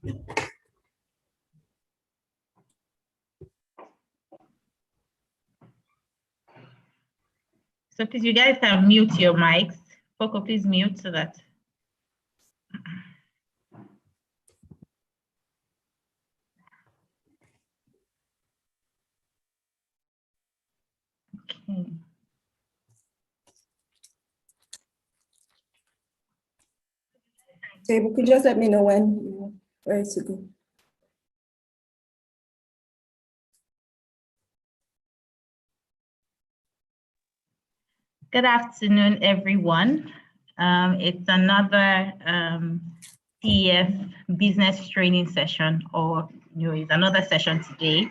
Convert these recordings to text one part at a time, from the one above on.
So please, you guys can mute your mics. Coco, please mute so that. Okay. Okay, but could you just let me know when you're ready to go? Good afternoon, everyone. It's another CEF business training session, or it's another session today.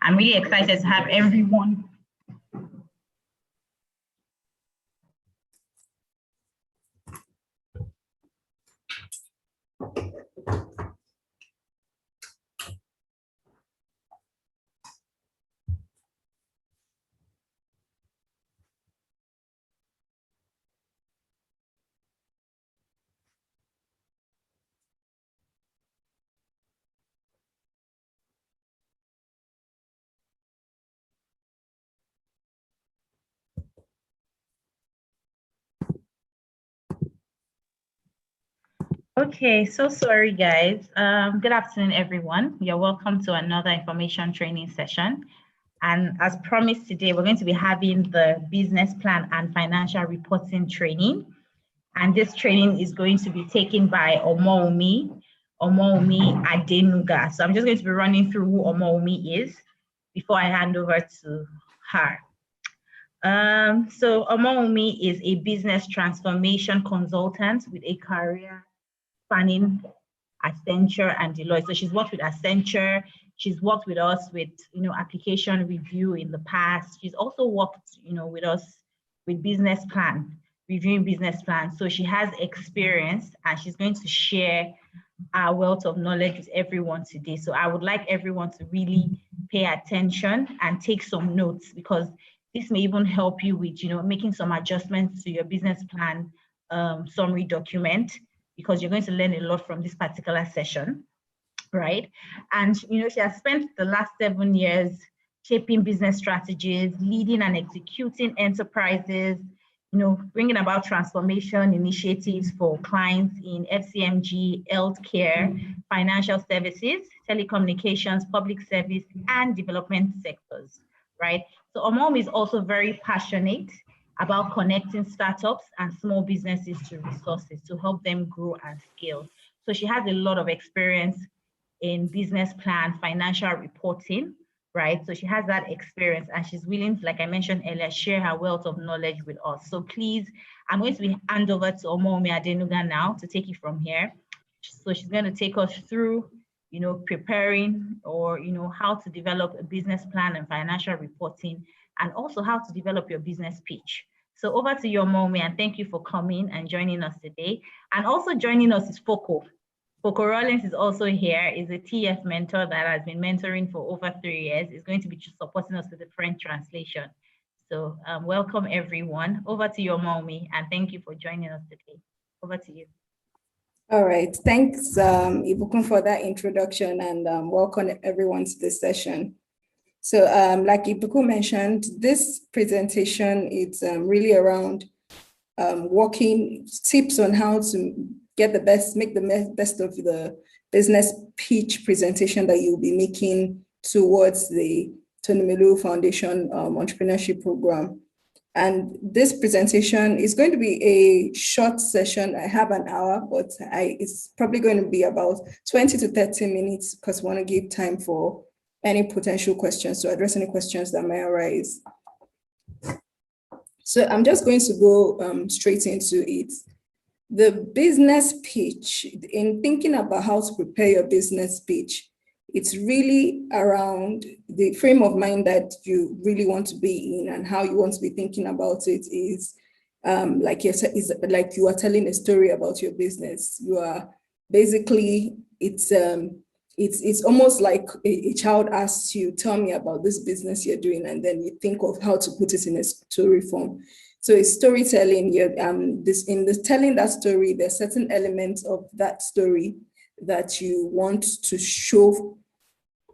I'm really excited to have everyone. Okay, so sorry, guys. Good afternoon, everyone. You're welcome to another information training session. And as promised today, we're going to be having the business plan and financial reporting training. And this training is going to be taken by Omoumi Adenuga. So I'm just going to be running through who Omoumi is before I hand over to her. So Omoumi is a business transformation consultant with a career spanning Accenture and Deloitte. So she's worked with Accenture. She's worked with us with, application review in the past. She's also worked, with us with business plan, reviewing business plans. So she has experience and she's going to share our wealth of knowledge with everyone today. So I would like everyone to really pay attention and take some notes, because this may even help you with, making some adjustments to your business plan summary document, because you're going to learn a lot from this particular session, right? And, she has spent the last 7 years shaping business strategies, leading and executing enterprises, bringing about transformation initiatives for clients in FCMG, healthcare, financial services, telecommunications, public service, and development sectors, right? So Omom is also very passionate about connecting startups and small businesses to resources to help them grow and scale. So she has a lot of experience in business plan, financial reporting, right? So she has that experience and she's willing to, like I mentioned earlier, share her wealth of knowledge with us. So please, I'm going to hand over to Omoumi Adenuga now to take it from here. So she's going to take us through, preparing or, how to develop a business plan and financial reporting, and also how to develop your business pitch. So over to you, Omoumi, and thank you for coming and joining us today. And also joining us is Foco. Foco Rollins is also here, is a TF mentor that has been mentoring for over 3 years. Is going to be supporting us with the French translation. So welcome everyone. Over to you, Omoumi, and thank you for joining us today. Over to you. All right, thanks Ibukun for that introduction, and welcome everyone to this session. So like Ibukun mentioned, this presentation is really around working tips on how to make the best of the business pitch presentation that you'll be making towards the Tony Melu Foundation Entrepreneurship Program. And this presentation is going to be a short session. I have an hour, but it's probably going to be about 20 to 30 minutes, because we want to give time for any potential questions, to address any questions that may arise. So I'm just going to go straight into it. The business pitch, in thinking about how to prepare your business pitch, it's really around the frame of mind that you really want to be in, and how you want to be thinking about it is like you are telling a story about your business. You are basically, it's almost like a child asks you, tell me about this business you're doing, and then you think of how to put it in a story form. So it's storytelling. In this telling that story, there's certain elements of that story that you want to show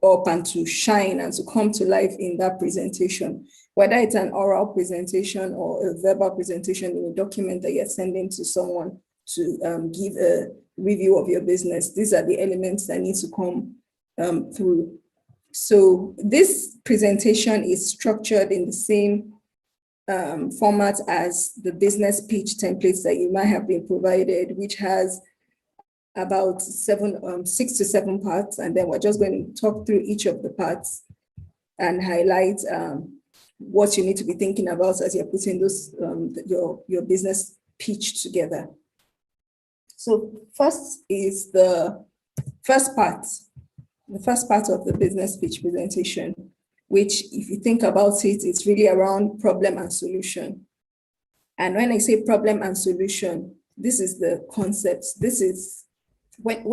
up and to shine and to come to life in that presentation, whether it's an oral presentation or a verbal presentation in a document that you're sending to someone to give a review of your business. These are the elements that need to come through. So this presentation is structured in the same format as the business pitch templates that you might have been provided, which has about 6 to 7 parts, and then we're just going to talk through each of the parts and highlight what you need to be thinking about as you're putting those your business pitch together. So first is the first part of the business pitch presentation, which, if you think about it, it's really around problem and solution. And when I say problem and solution, this is the concept. This is when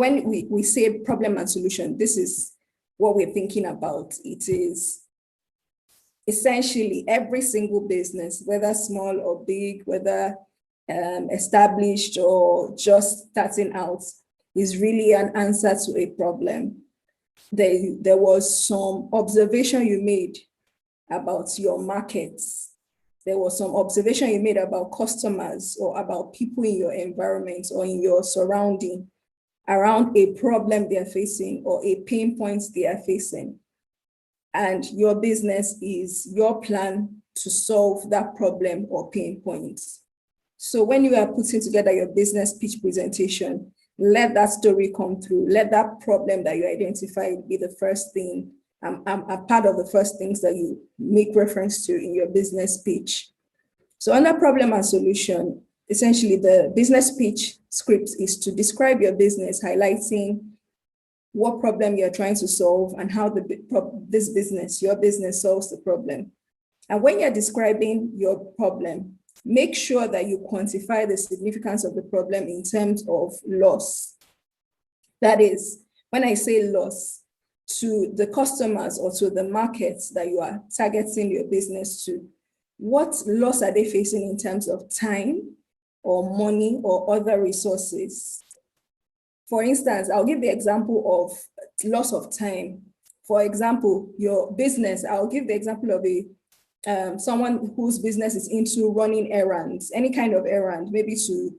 we say problem and solution, this is what we're thinking about. It is essentially every single business, whether small or big, whether established or just starting out, is really an answer to a problem. There was some observation you made about your markets. There was some observation you made about customers or about people in your environment or in your surrounding around a problem they're facing or a pain point they are facing. And your business is your plan to solve that problem or pain point. So when you are putting together your business pitch presentation, let that story come through. Let that problem that you identified be the first thing, a part of the first things that you make reference to in your business pitch. So under problem and solution, essentially the business pitch script is to describe your business, highlighting what problem you're trying to solve and how your business solves the problem. And when you're describing your problem, make sure that you quantify the significance of the problem in terms of loss. That is, when I say loss, to the customers or to the markets that you are targeting your business to, what loss are they facing in terms of time or money or other resources? For instance, I'll give the example of loss of time. For example, your business, I'll give the example of someone whose business is into running errands, any kind of errand, maybe to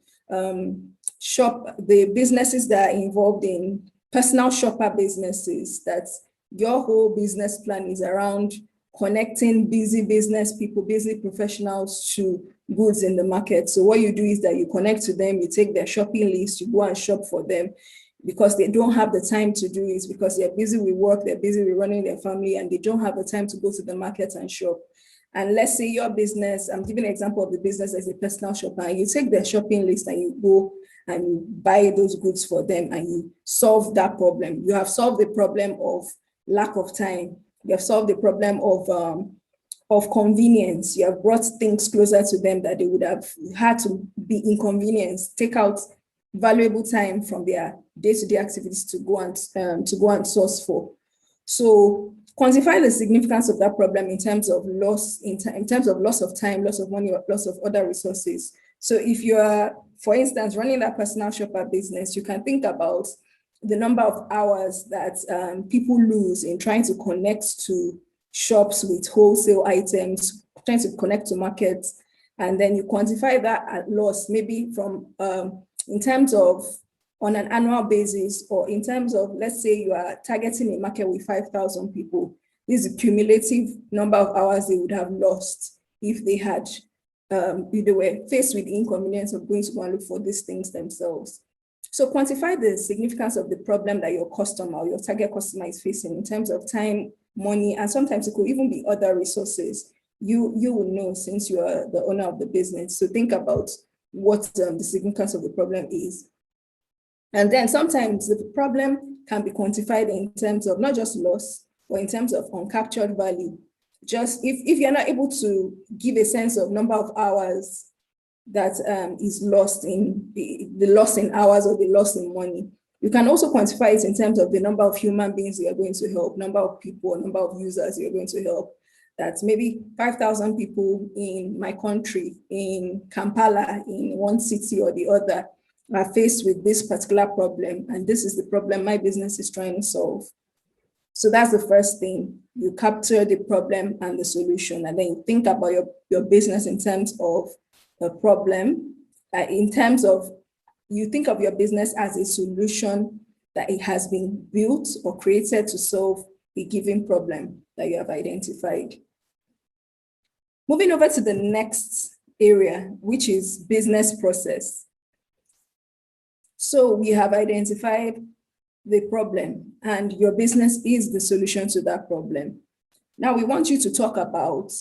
shop, the businesses that are involved in personal shopper businesses, that your whole business plan is around connecting busy business people, busy professionals to goods in the market. So what you do is that you connect to them, you take their shopping list, you go and shop for them because they don't have the time to do it, because they're busy with work, they're busy with running their family, and they don't have the time to go to the market and shop. And let's say your business, I'm giving an example of the business as a personal shopper, and you take their shopping list and you go and you buy those goods for them and you solve that problem. You have solved the problem of lack of time. You have solved the problem of convenience. You have brought things closer to them that they would have had to be inconvenienced, take out valuable time from their day-to-day activities to go and source for. So quantify the significance of that problem in terms of loss, in terms of loss of time, loss of money, or loss of other resources. So if you are, for instance, running that personal shopper business, you can think about the number of hours that people lose in trying to connect to shops with wholesale items, trying to connect to markets, and then you quantify that at loss, maybe from in terms of on an annual basis, or in terms of, let's say you are targeting a market with 5,000 people. This is the cumulative number of hours they would have lost if they had, if they were faced with the inconvenience of going to go and look for these things themselves. So quantify the significance of the problem that your customer or your target customer is facing in terms of time, money, and sometimes it could even be other resources. You will know since you are the owner of the business. So think about what the significance of the problem is. And then sometimes the problem can be quantified in terms of not just loss, but in terms of uncaptured value. Just if you're not able to give a sense of number of hours that is lost in the loss in hours or the loss in money, you can also quantify it in terms of the number of human beings you're going to help, number of people, number of users you're going to help. That's maybe 5,000 people in my country, in Kampala, in one city or the other. are faced with this particular problem, and this is the problem my business is trying to solve. So that's the first thing. You capture the problem and the solution, and then you think about your business in terms of the problem, in terms of, you think of your business as a solution that it has been built or created to solve a given problem that you have identified. Moving over to the next area, which is business process. So we have identified the problem, and your business is the solution to that problem. Now we want you to talk about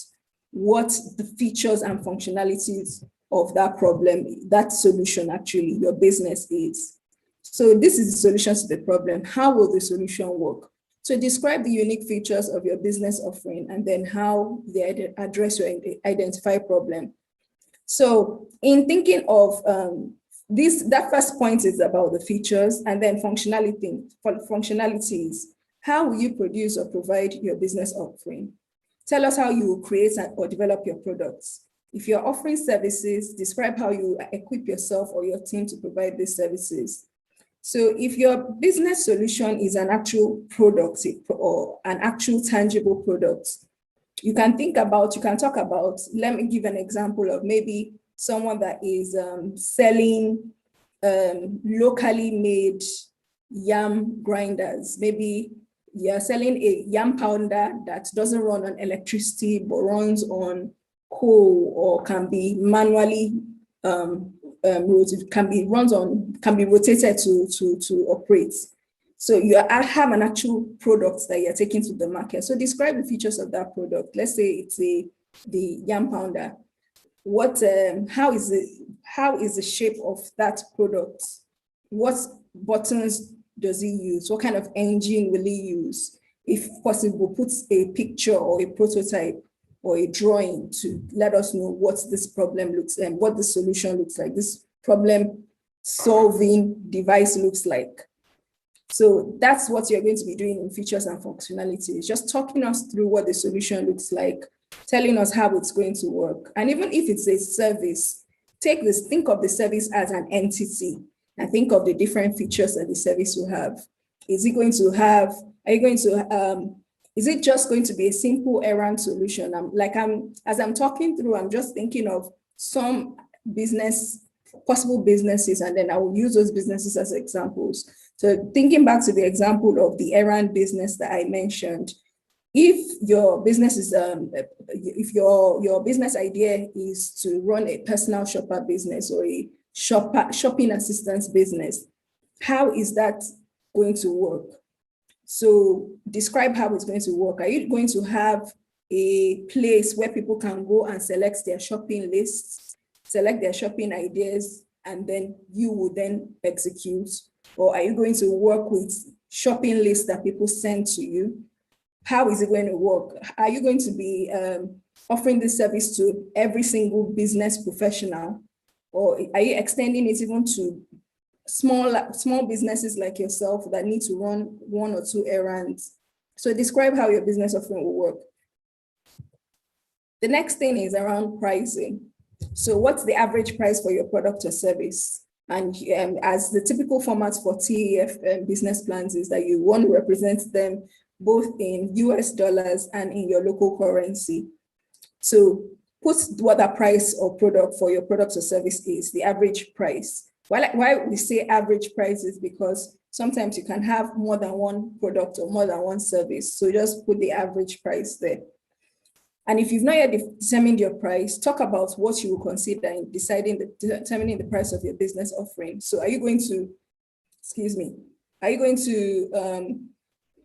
what the features and functionalities of that problem, that solution actually, your business is. So this is the solution to the problem. How will the solution work? So describe the unique features of your business offering and then how they address your identified problem. So in thinking of that first point is about the features, and then functionalities. How will you produce or provide your business offering? Tell us how you will create or develop your products. If you're offering services, describe how you equip yourself or your team to provide these services. So if your business solution is an actual product or an actual tangible product, you can talk about, let me give an example of maybe someone that is selling locally made yam grinders. Maybe you're selling a yam pounder that doesn't run on electricity, but runs on coal, or can be manually can be rotated to operate. So you have an actual product that you're taking to the market. So describe the features of that product. Let's say it's the yam pounder. How is the shape of that product? What buttons does he use? What kind of engine will he use? If possible, put a picture or a prototype or a drawing to let us know what this problem looks like, what the solution looks like, this problem solving device looks like. So that's what you're going to be doing in features and functionalities, just talking us through what the solution looks like, telling us how it's going to work. And even if it's a service, think of the service as an entity and think of the different features that the service will have. Is it just going to be a simple errand solution? As I'm talking through, I'm just thinking of some possible businesses, and then I will use those businesses as examples. So thinking back to the example of the errand business that I mentioned, if your business is, if your business idea is to run a personal shopper business or a shopping assistance business, how is that going to work? So describe how it's going to work. Are you going to have a place where people can go and select their shopping lists, select their shopping ideas, and then you will then execute? Or are you going to work with shopping lists that people send to you? How is it going to work? Are you going to be offering this service to every single business professional? Or are you extending it even to small businesses like yourself that need to run one or two errands? So describe how your business offering will work. The next thing is around pricing. So what's the average price for your product or service? And as the typical format for TEF business plans is that you want to represent them both in US dollars and in your local currency. So put what the price or product for your product or service is, the average price. Why we say average price is because sometimes you can have more than one product or more than one service. So just put the average price there. And if you've not yet determined your price, talk about what you will consider in determining the price of your business offering. So are you going to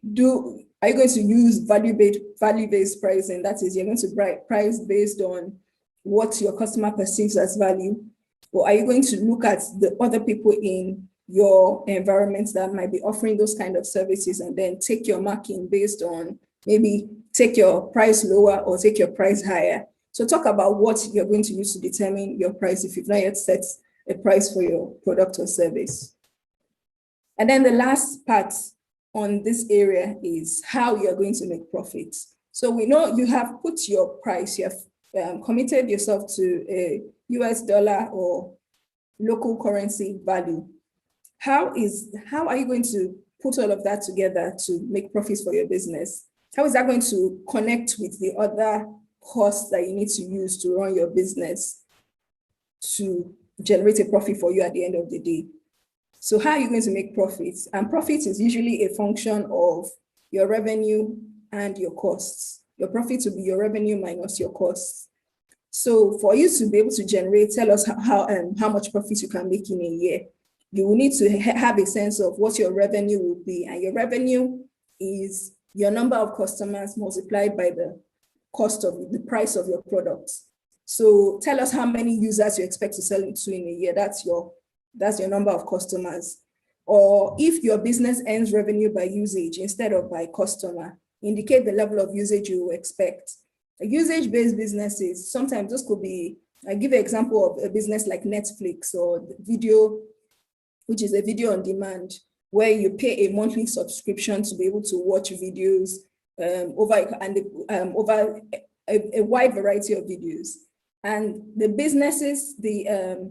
use value-based pricing? That is, you're going to price based on what your customer perceives as value? Or are you going to look at the other people in your environment that might be offering those kind of services and then take your marking based on, maybe take your price lower or take your price higher? So talk about what you're going to use to determine your price if you've not yet set a price for your product or service. And then the last part on this area is how you're going to make profits. So we know you have put your price, you have committed yourself to a US dollar or local currency value. How are you going to put all of that together to make profits for your business? How is that going to connect with the other costs that you need to use to run your business to generate a profit for you at the end of the day? So how are you going to make profits? And profit is usually a function of your revenue and your costs. Your profit will be your revenue minus your costs. So for you to be able to tell us how much profit you can make in a year, you will need to have a sense of what your revenue will be. And your revenue is your number of customers multiplied by the price of your products. So tell us how many users you expect to sell it to in a year. That's your number of customers. Or if your business earns revenue by usage instead of by customer, indicate the level of usage you expect. Usage-based businesses, sometimes this could be, I give an example of a business like Netflix or video, which is a video on demand, where you pay a monthly subscription to be able to watch videos over a wide variety of videos. And the businesses, the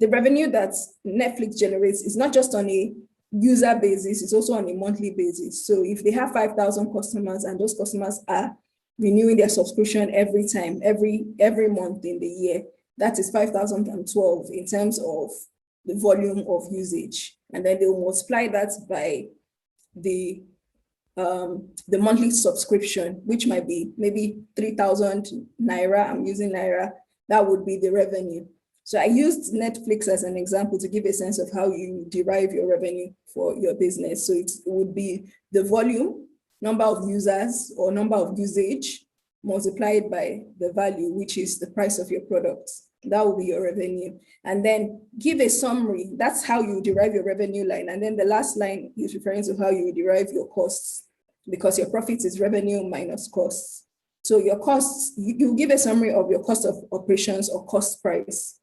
revenue that Netflix generates is not just on a user basis, it's also on a monthly basis. So if they have 5,000 customers and those customers are renewing their subscription every month in the year, that is 5,012 in terms of the volume of usage. And then they will multiply that by the monthly subscription, which might be maybe 3,000 Naira, I'm using Naira, that would be the revenue. So I used Netflix as an example to give a sense of how you derive your revenue for your business. So it would be the volume, number of users or number of usage multiplied by the value, which is the price of your products. That will be your revenue. And then give a summary. That's how you derive your revenue line. And then the last line is referring to how you derive your costs, because your profit is revenue minus costs. So your costs, you give a summary of your cost of operations or cost price.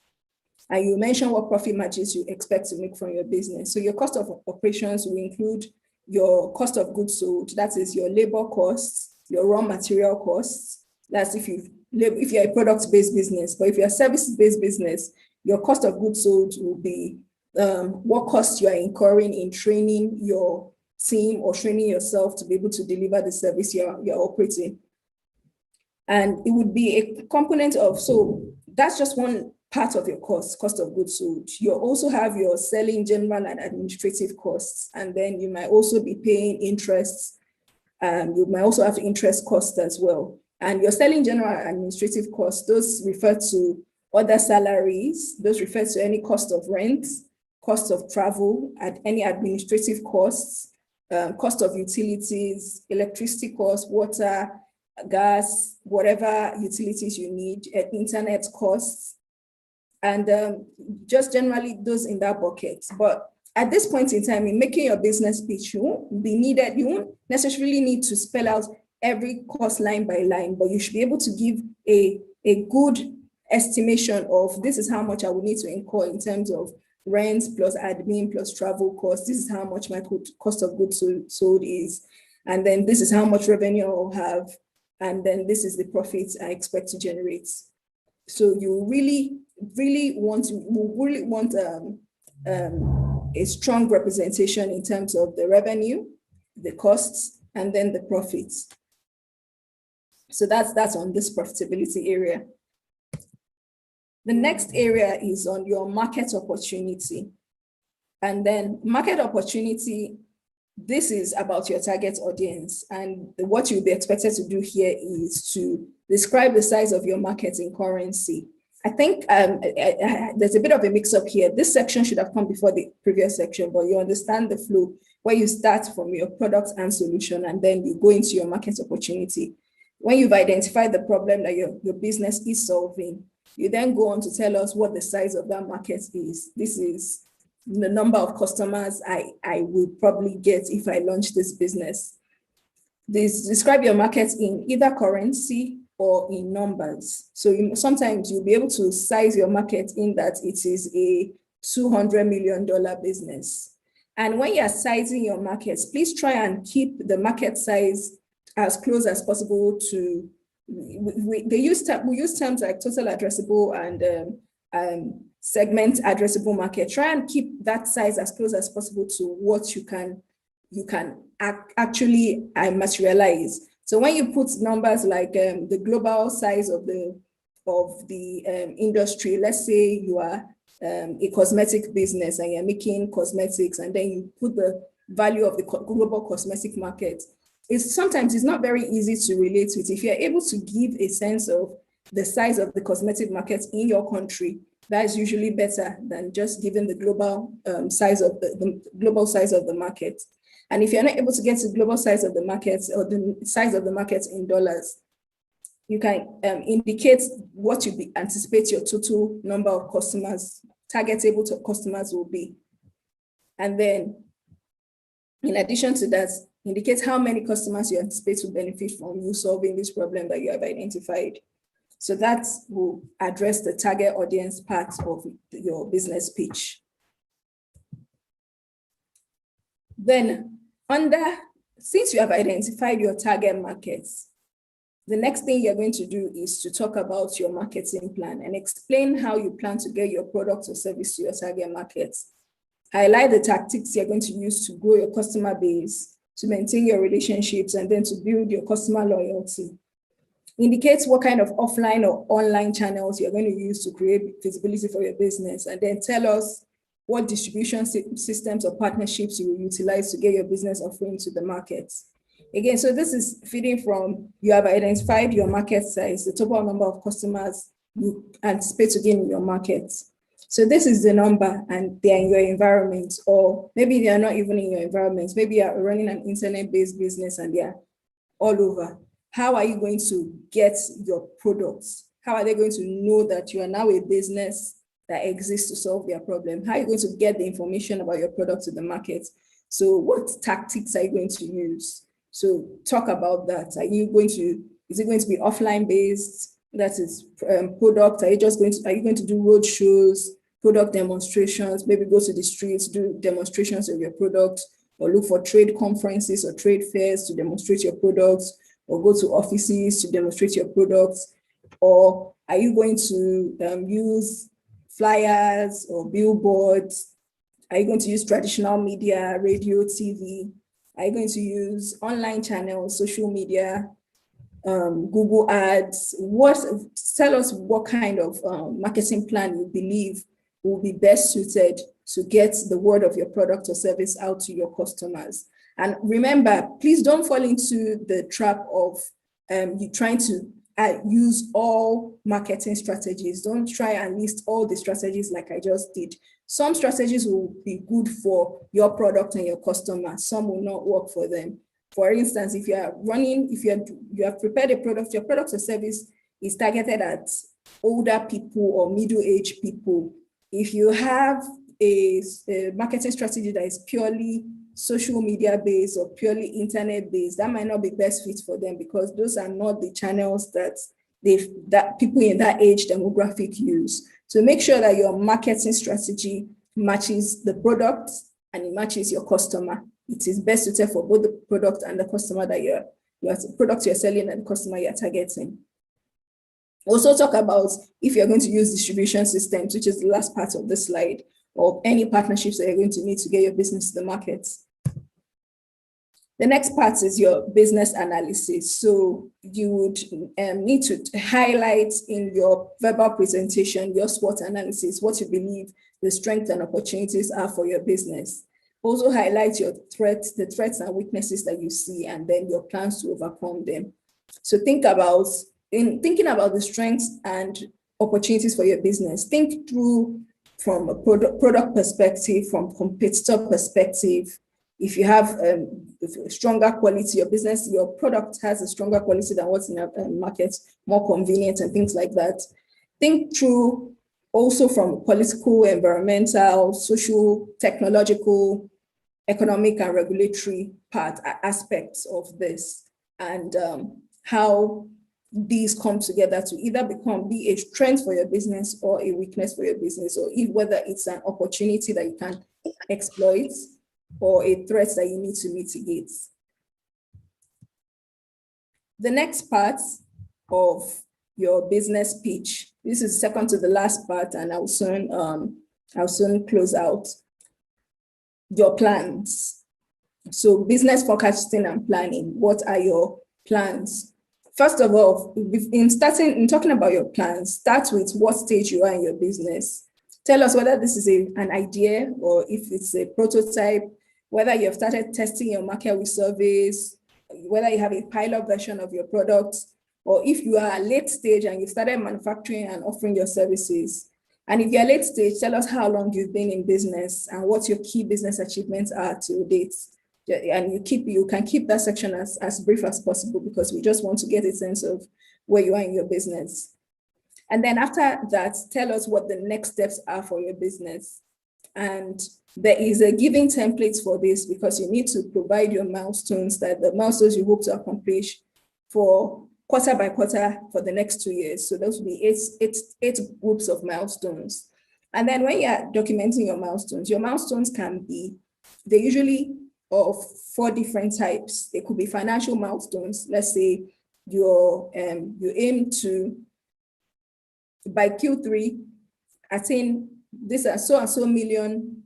And you mention what profit margins you expect to make from your business. So your cost of operations will include your cost of goods sold, that is your labor costs, your raw material costs. That's if you're a product-based business. But if you're a service-based business, your cost of goods sold will be what costs you are incurring in training your team or training yourself to be able to deliver the service you're operating. And it would be a component of, so that's just one part of your cost of goods sold. You also have your selling, general, and administrative costs. And then you might also be paying interests. You might also have interest costs as well. And your selling, general, and administrative costs, those refer to other salaries. Those refer to any cost of rent, cost of travel, and any administrative costs, cost of utilities, electricity costs, water, gas, whatever utilities you need, internet costs, and just generally those in that bucket. But at this point in time, in making your business pitch, you won't necessarily need to spell out every cost line by line, but you should be able to give a good estimation of, this is how much I will need to incur in terms of rent plus admin plus travel costs. This is how much my cost of goods sold is. And then this is how much revenue I'll have. And then this is the profit I expect to generate. So you really want a strong representation in terms of the revenue, the costs, and then the profits. So that's on this profitability area. The next area is on your market opportunity. And then market opportunity, this is about your target audience. And what you'll be expected to do here is to describe the size of your market in currency. I think there's a bit of a mix-up here. This section should have come before the previous section, but you understand the flow where you start from your product and solution, and then you go into your market opportunity. When you've identified the problem that your business is solving, you then go on to tell us what the size of that market is. This is the number of customers I will probably get if I launch this business. Describe your market in either currency or in numbers. So sometimes you'll be able to size your market in that it is a $200 million business. And when you're sizing your markets, please try and keep the market size as close as possible to, we use terms like total addressable segment addressable market. Try and keep that size as close as possible to what you can actually materialize. So when you put numbers like the global size of the industry, let's say you are a cosmetic business and you're making cosmetics, and then you put the value of the global cosmetic market, sometimes it's not very easy to relate with. If you're able to give a sense of the size of the cosmetic market in your country, that is usually better than just giving the global size of the global size of the market. And if you're not able to get the global size of the market or the size of the market in dollars, you can indicate what you anticipate your total number of customers, targetable to customers will be. And then, in addition to that, indicate how many customers you anticipate to benefit from you solving this problem that you have identified. So that will address the target audience part of your business pitch. Then, since you have identified your target markets, the next thing you're going to do is to talk about your marketing plan and explain how you plan to get your product or service to your target markets. Highlight the tactics you're going to use to grow your customer base, to maintain your relationships, and then to build your customer loyalty. Indicate what kind of offline or online channels you're going to use to create visibility for your business, and then tell us what distribution systems or partnerships you will utilize to get your business offering to the market. Again, so this is feeding from you have identified your market size, the total number of customers you anticipate to gain in your market. So this is the number, and they're in your environment, or maybe they are not even in your environment. Maybe you are running an internet-based business and they're all over. How are you going to get your products? How are they going to know that you are now a business that exists to solve their problem? How are you going to get the information about your product to the market? So what tactics are you going to use? So talk about that. Is it going to be offline based? That is product. Are you going to do road shows, product demonstrations, maybe go to the streets, do demonstrations of your product, or look for trade conferences or trade fairs to demonstrate your products, or go to offices to demonstrate your products? Or are you going to use flyers or billboards? Are you going to use traditional media, radio, TV? Are you going to use online channels, social media, Google ads? Tell us what kind of marketing plan you believe will be best suited to get the word of your product or service out to your customers. And remember, please don't fall into the trap of you trying to use all marketing strategies. Don't try and list all the strategies like I just did. Some strategies will be good for your product and your customer. Some will not work for them. For instance, if you have prepared a product, your product or service is targeted at older people or middle-aged people. If you have a marketing strategy that is purely social media based or purely internet based, that might not be best fit for them, because those are not the channels that people in that age demographic use. So make sure that your marketing strategy matches the product and it matches your customer. It is best suited for both the product and the customer that product you're selling and the customer you're targeting. Also talk about if you're going to use distribution systems, which is the last part of the slide, or any partnerships that you're going to need to get your business to the market. The next part is your business analysis. So you would need to highlight in your verbal presentation, your SWOT analysis, what you believe the strengths and opportunities are for your business. Also highlight your threats, the threats and weaknesses that you see, and then your plans to overcome them. So thinking about the strengths and opportunities for your business, think through from a product perspective, from competitor perspective. If you have a stronger quality, your product has a stronger quality than what's in the market, more convenient and things like that. Think through also from political, environmental, social, technological, economic and regulatory aspects of this, and how these come together to either be a strength for your business or a weakness for your business, or whether it's an opportunity that you can exploit or a threat that you need to mitigate. The next part of your business pitch. This is second to the last part, and I'll soon close out. Your plans. So business forecasting and planning. What are your plans? First of all, in talking about your plans, start with what stage you are in your business. Tell us whether this is an idea or if it's a prototype, whether you have started testing your market with surveys, whether you have a pilot version of your product, or if you are late stage and you started manufacturing and offering your services. And if you're late stage, tell us how long you've been in business and what your key business achievements are to date. And you can keep that section as brief as possible, because we just want to get a sense of where you are in your business. And then after that, tell us what the next steps are for your business. And there is a giving template for this, because you need to provide your milestones, the milestones you hope to accomplish for quarter by quarter for the next 2 years. So those will be eight groups of milestones. And then when you're documenting your milestones can be, they're usually of 4 different types. They could be financial milestones. Let's say you aim to, by Q3, attain this so and so $1 million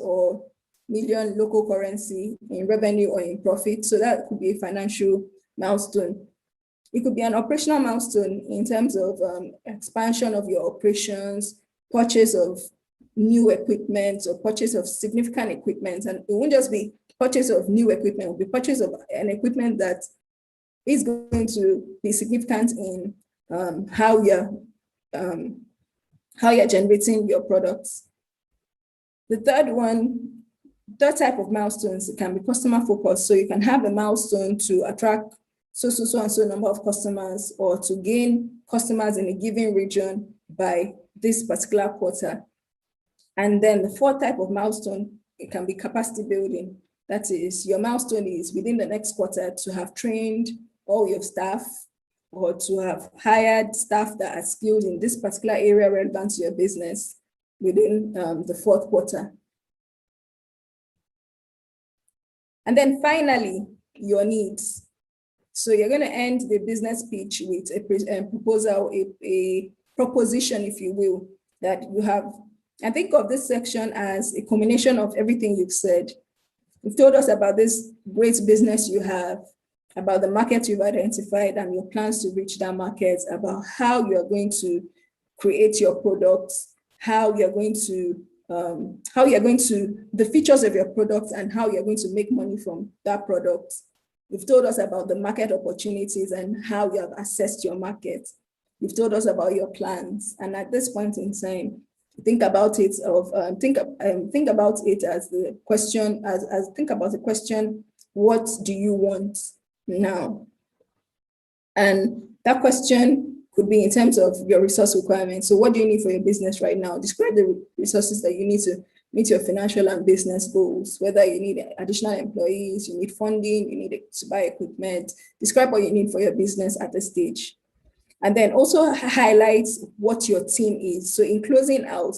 or million local currency in revenue or in profit. So that could be a financial milestone. It could be an operational milestone in terms of expansion of your operations, purchase of new equipment or purchase of significant equipment. And it won't just be purchase of new equipment, it will be purchase of an equipment that is going to be significant in how you're generating your products. The third type of milestones, it can be customer focused. So you can have a milestone to attract so and so number of customers, or to gain customers in a given region by this particular quarter. And then the fourth type of milestone, it can be capacity building. That is, your milestone is within the next quarter to have trained all your staff, or to have hired staff that are skilled in this particular area relevant to your business within the fourth quarter. And then finally, your needs. So you're going to end the business pitch with a proposal, a proposition, if you will, that you have. And think of this section as a combination of everything you've said. You've told us about this great business you have, about the market you've identified and your plans to reach that market, about how you're going to create your products, the features of your product and how you're going to make money from that product. You've told us about the market opportunities and how you have assessed your market. You've told us about your plans. And at this point in time, think about it as the question, think about the question, what do you want now? And that question could be in terms of your resource requirements. So what do you need for your business right now? Describe the resources that you need to meet your financial and business goals, whether you need additional employees, you need funding, you need to buy equipment. Describe what you need for your business at this stage. And then also highlight what your team is. So in closing out,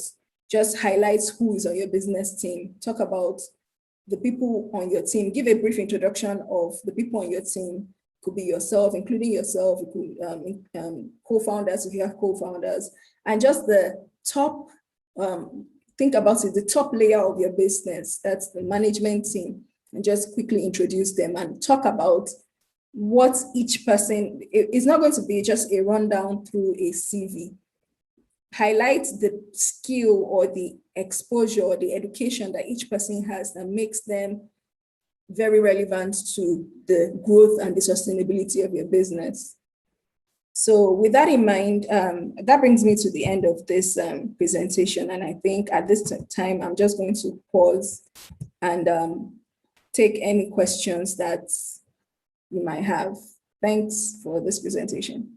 just highlight who is on your business team. Talk about the people on your team. Give a brief introduction of the people on your team. It could be yourself, including yourself. It could co-founders if you have co-founders. And just the top, think about it, the top layer of your business, that's the management team, and just quickly introduce them and talk about what each person, it's not going to be just a rundown through a CV. Highlight the skill or the exposure or the education that each person has that makes them very relevant to the growth and the sustainability of your business. So with that in mind, that brings me to the end of this presentation. And I think at this time, I'm just going to pause and take any questions that you might have. Thanks for this presentation.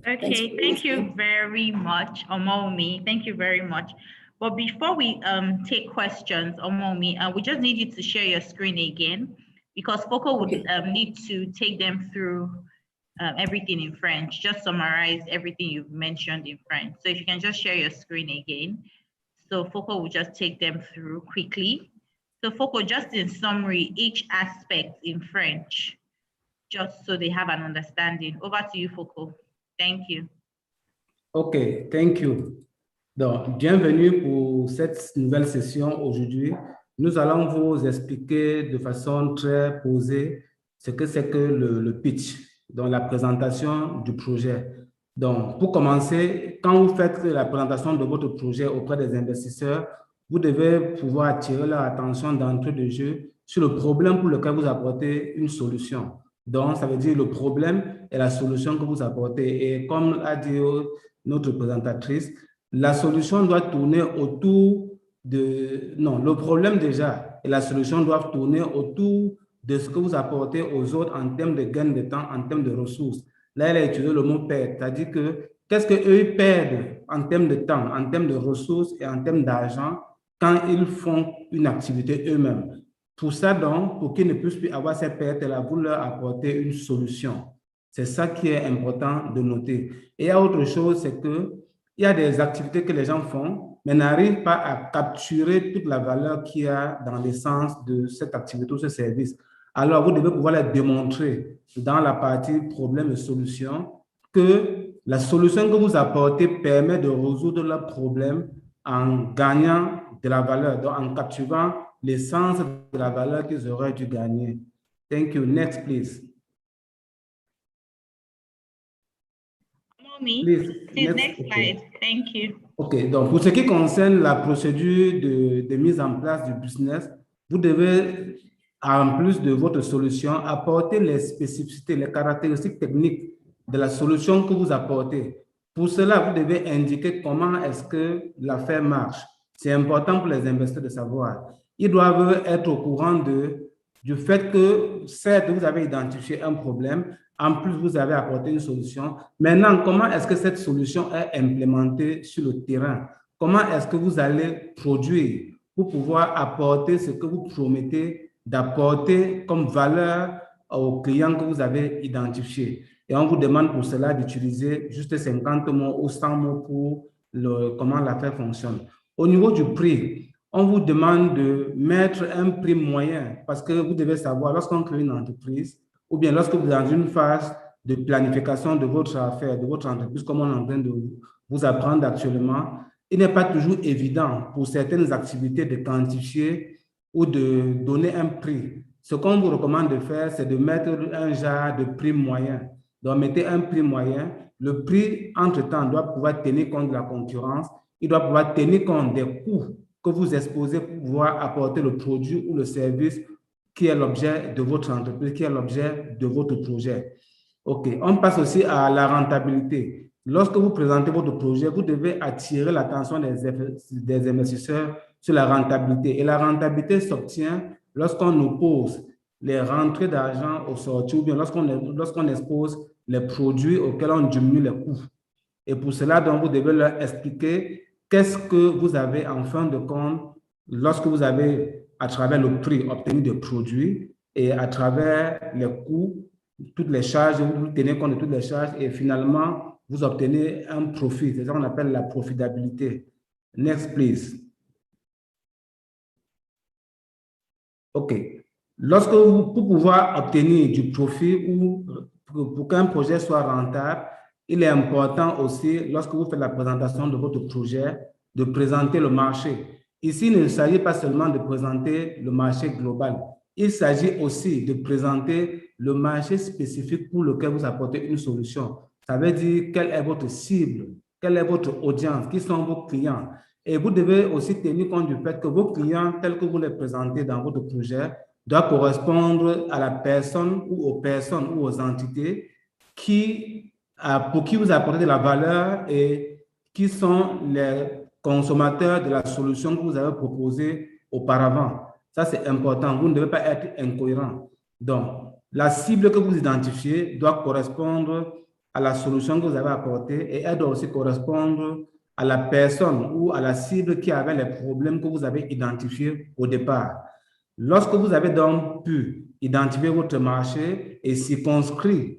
Okay, thank you very much, Omomi. Thank you very much. But before we take questions, Omomi, we just need you to share your screen again, because Foco would need to take them through everything in French, just summarize everything you've mentioned in French. So if you can just share your screen again. So Foco will just take them through quickly. So Foco, just in summary, each aspect in French, just so they have an understanding. Over to you, Foco. Thank you. OK, thank you. Donc, bienvenue pour cette nouvelle session aujourd'hui. Nous allons vous expliquer de façon très posée ce que c'est que le pitch, donc la présentation du projet. Donc, pour commencer, quand vous faites la présentation de votre projet auprès des investisseurs, vous devez pouvoir attirer leur attention d'entrée de jeu sur le problème pour lequel vous apportez une solution. Donc, ça veut dire le problème et la solution que vous apportez. Et comme a dit notre présentatrice, la solution doit tourner autour de... Non, le problème déjà et la solution doivent tourner autour de ce que vous apportez aux autres en termes de gain de temps, en termes de ressources. Là, elle a utilisé le mot perdre, c'est-à-dire que qu'est-ce qu'eux perdent en termes de temps, en termes de ressources et en termes d'argent quand ils font une activité eux-mêmes. Pour ça, donc, pour qu'ils ne puissent plus avoir ces pertes-là, vous leur apportez une solution. C'est ça qui est important de noter. Et il y a autre chose, c'est que il y a des activités que les gens font, mais n'arrivent pas à capturer toute la valeur qu'il y a dans l'essence de cette activité ou ce service. Alors, vous devez pouvoir les démontrer dans la partie problème et solution que la solution que vous apportez permet de résoudre leurs problèmes en gagnant de la valeur, donc en capturant l'essence de la valeur qu'ils auraient dû gagner. Thank you. Next, please. Please, next slide. Thank you. OK. Donc, pour ce qui concerne la procédure de mise en place du business, vous devez, en plus de votre solution, apporter les spécificités, les caractéristiques techniques de la solution que vous apportez. Pour cela, vous devez indiquer comment est-ce que l'affaire marche. C'est important pour les investisseurs de savoir. Ils doivent être au courant du fait que, certes, vous avez identifié un problème, en plus, vous avez apporté une solution. Maintenant, comment est-ce que cette solution est implémentée sur le terrain? Comment est-ce que vous allez produire pour pouvoir apporter ce que vous promettez d'apporter comme valeur aux clients que vous avez identifiés? Et on vous demande pour cela d'utiliser juste 50 mots ou 100 mots pour comment l'affaire fonctionne. Au niveau du prix, on vous demande de mettre un prix moyen parce que vous devez savoir, lorsqu'on crée une entreprise, ou bien lorsque vous êtes dans une phase de planification de votre affaire, de votre entreprise, comme on est en train de vous apprendre actuellement, il n'est pas toujours évident pour certaines activités de quantifier ou de donner un prix. Ce qu'on vous recommande de faire, c'est de mettre un genre de prix moyen. Donc, mettez un prix moyen. Le prix, entre-temps, doit pouvoir tenir compte de la concurrence. Il doit pouvoir tenir compte des coûts que vous exposez pour pouvoir apporter le produit ou le service qui est l'objet de votre entreprise, qui est l'objet de votre projet. OK. On passe aussi à la rentabilité. Lorsque vous présentez votre projet, vous devez attirer l'attention des investisseurs sur la rentabilité. Et la rentabilité s'obtient lorsqu'on oppose les rentrées d'argent aux sorties ou bien lorsqu'on expose les produits auxquels on diminue les coûts. Et pour cela, donc, vous devez leur expliquer qu'est-ce que vous avez en fin de compte lorsque vous avez, à travers le prix, obtenu des produits et à travers les coûts, toutes les charges, vous tenez compte de toutes les charges et finalement, vous obtenez un profit. C'est ça qu'on appelle la profitabilité. Next, please. OK. Pour pouvoir obtenir du profit ou pour qu'un projet soit rentable, il est important aussi, lorsque vous faites la présentation de votre projet, de présenter le marché. Ici, il ne s'agit pas seulement de présenter le marché global. Il s'agit aussi de présenter le marché spécifique pour lequel vous apportez une solution. Ça veut dire quelle est votre cible, quelle est votre audience, qui sont vos clients. Et vous devez aussi tenir compte du fait que vos clients, tels que vous les présentez dans votre projet, doivent correspondre à la personne ou aux personnes ou aux entités pour qui vous apportez de la valeur et qui sont les consommateurs de la solution que vous avez proposée auparavant. Ça, c'est important. Vous ne devez pas être incohérent. Donc, la cible que vous identifiez doit correspondre à la solution que vous avez apportée et elle doit aussi correspondre à la personne ou à la cible qui avait les problèmes que vous avez identifiés au départ. Lorsque vous avez donc pu identifier votre marché et circonscrire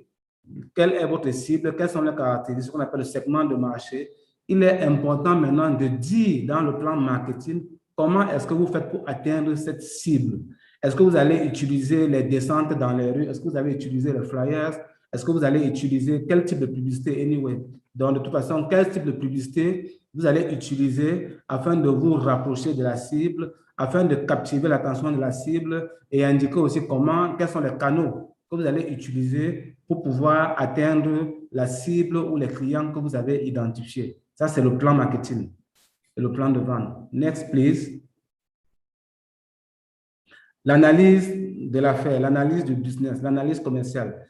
quelle est votre cible, quelles sont les caractéristiques qu'on appelle le segment de marché, il est important maintenant de dire dans le plan marketing comment est-ce que vous faites pour atteindre cette cible. Est-ce que vous allez utiliser les descentes dans les rues? Est-ce que vous allez utiliser les flyers? Est-ce que vous allez utiliser quel type de publicité anyway? Donc, de toute façon, quel type de publicité vous allez utiliser afin de vous rapprocher de la cible, afin de captiver l'attention de la cible et indiquer aussi quels sont les canaux que vous allez utiliser pour pouvoir atteindre la cible ou les clients que vous avez identifiés. Ça, c'est le plan marketing, le plan de vente. Next, please. L'analyse de l'affaire, l'analyse du business, l'analyse commerciale.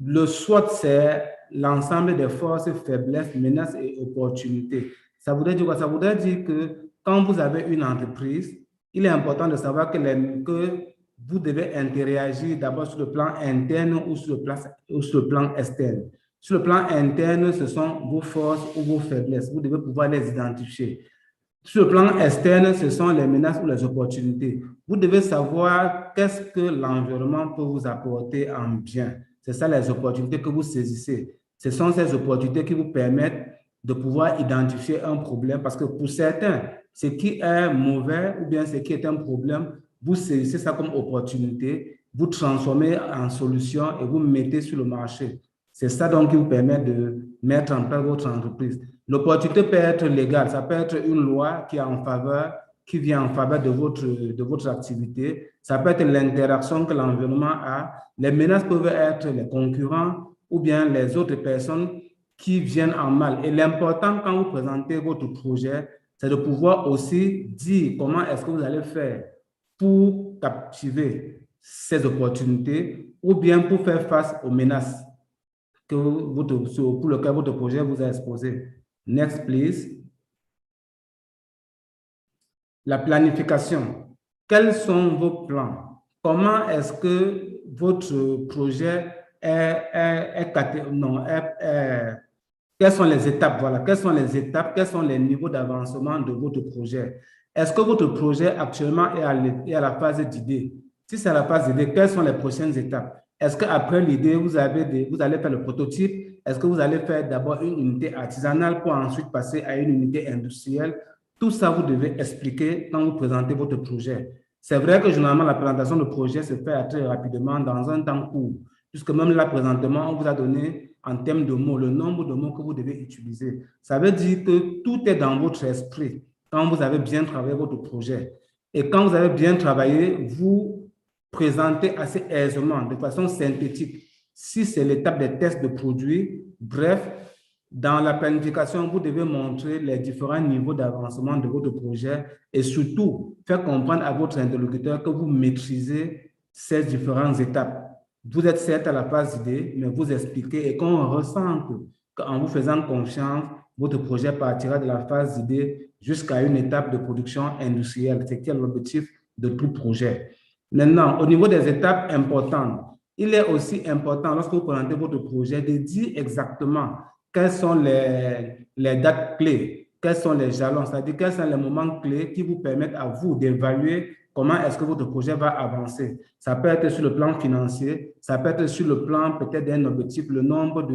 Le SWOT, c'est l'ensemble des forces, faiblesses, menaces et opportunités. Ça voudrait dire quoi? Ça voudrait dire que quand vous avez une entreprise, il est important de savoir que vous devez interagir d'abord sur le plan interne ou sur le plan externe. Sur le plan interne, ce sont vos forces ou vos faiblesses. Vous devez pouvoir les identifier. Sur le plan externe, ce sont les menaces ou les opportunités. Vous devez savoir qu'est-ce que l'environnement peut vous apporter en bien. C'est ça les opportunités que vous saisissez. Ce sont ces opportunités qui vous permettent de pouvoir identifier un problème parce que pour certains, ce qui est mauvais ou bien ce qui est un problème, vous saisissez ça comme opportunité, vous transformez en solution et vous mettez sur le marché. C'est ça donc qui vous permet de mettre en place votre entreprise. L'opportunité peut être légale, ça peut être une loi qui vient en faveur de votre activité. Ça peut être l'interaction que l'environnement a. Les menaces peuvent être les concurrents ou bien les autres personnes qui viennent en mal. Et l'important quand vous présentez votre projet, c'est de pouvoir aussi dire comment est-ce que vous allez faire pour captiver ces opportunités ou bien pour faire face aux menaces pour lequel votre projet vous a exposé. Next, please. La planification. Quels sont vos plans? Comment est-ce que votre projet quelles sont les étapes? Voilà, quelles sont les étapes? Quels sont les niveaux d'avancement de votre projet? Est-ce que votre projet actuellement est à la phase d'idée? Si c'est à la phase d'idée, quelles sont les prochaines étapes? Est-ce qu'après l'idée, vous allez faire le prototype? Est-ce que vous allez faire d'abord une unité artisanale pour ensuite passer à une unité industrielle? Tout ça, vous devez expliquer quand vous présentez votre projet. C'est vrai que généralement, la présentation de projet se fait très rapidement dans un temps court, puisque même là, présentement, on vous a donné en termes de mots, le nombre de mots que vous devez utiliser. Ça veut dire que tout est dans votre esprit quand vous avez bien travaillé votre projet. Et quand vous avez bien travaillé, vous présentez assez aisément, de façon synthétique. Si c'est l'étape des tests de produits, bref, dans la planification, vous devez montrer les différents niveaux d'avancement de votre projet et surtout faire comprendre à votre interlocuteur que vous maîtrisez ces différentes étapes. Vous êtes certes à la phase d'idée, mais vous expliquez et qu'on ressente qu'en vous faisant confiance, votre projet partira de la phase d'idée jusqu'à une étape de production industrielle. C'est qui est l'objectif de tout projet. Maintenant, au niveau des étapes importantes, il est aussi important, lorsque vous présentez votre projet, de dire exactement quelles sont les dates clés, quels sont les jalons, c'est-à-dire quels sont les moments clés qui vous permettent à vous d'évaluer comment est-ce que votre projet va avancer. Ça peut être sur le plan financier, ça peut être sur le plan peut-être d'un objectif, le nombre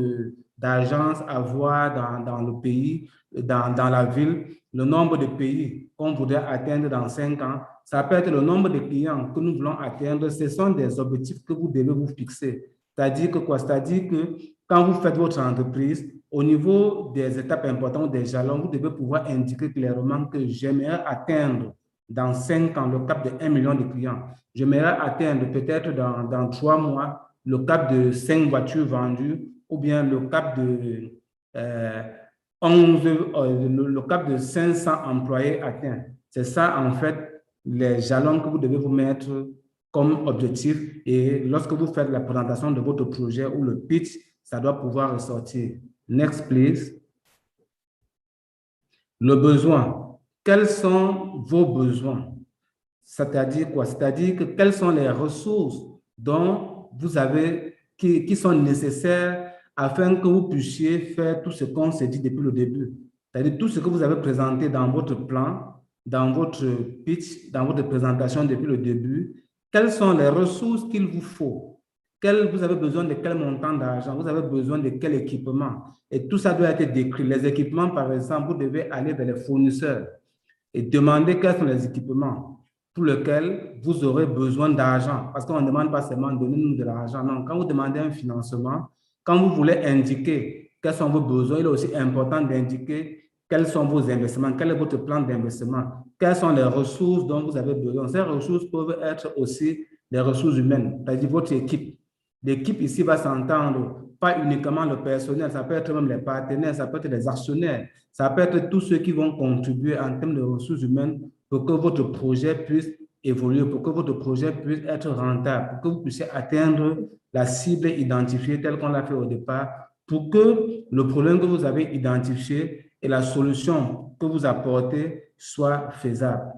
d'agences à voir dans le pays, dans la ville, le nombre de pays qu'on voudrait atteindre dans 5 ans. Ça peut être le nombre de clients que nous voulons atteindre. Ce sont des objectifs que vous devez vous fixer. C'est-à-dire que quoi? C'est-à-dire que quand vous faites votre entreprise, au niveau des étapes importantes, des jalons, vous devez pouvoir indiquer clairement que j'aimerais atteindre dans 5 ans le cap de 1 million de clients. J'aimerais atteindre peut-être dans 3 mois le cap de 5 voitures vendues ou bien le cap de le cap de 500 employés atteints. C'est ça, en fait, les jalons que vous devez vous mettre comme objectif. Et lorsque vous faites la présentation de votre projet ou le pitch, ça doit pouvoir ressortir. Next, please. Le besoin. Quels sont vos besoins? C'est-à-dire quoi? C'est-à-dire que quelles sont les ressources dont vous avez, qui sont nécessaires afin que vous puissiez faire tout ce qu'on s'est dit depuis le début. C'est-à-dire tout ce que vous avez présenté dans votre plan, dans votre pitch, dans votre présentation depuis le début. Quelles sont les ressources qu'il vous faut? Vous avez besoin de quel montant d'argent? Vous avez besoin de quel équipement? Et tout ça doit être décrit. Les équipements, par exemple, vous devez aller vers les fournisseurs et demander quels sont les équipements. pour lequel vous aurez besoin d'argent. Parce qu'on ne demande pas seulement donnez-nous de l'argent. Non, quand vous demandez un financement, quand vous voulez indiquer quels sont vos besoins, il est aussi important d'indiquer quels sont vos investissements, quel est votre plan d'investissement, quelles sont les ressources dont vous avez besoin. Ces ressources peuvent être aussi des ressources humaines, c'est-à-dire votre équipe. L'équipe ici va s'entendre, pas uniquement le personnel, ça peut être même les partenaires, ça peut être les actionnaires, ça peut être tous ceux qui vont contribuer en termes de ressources humaines pour que votre projet puisse évoluer, pour que votre projet puisse être rentable, pour que vous puissiez atteindre la cible identifiée telle qu'on l'a fait au départ, pour que le problème que vous avez identifié et la solution que vous apportez soit faisable.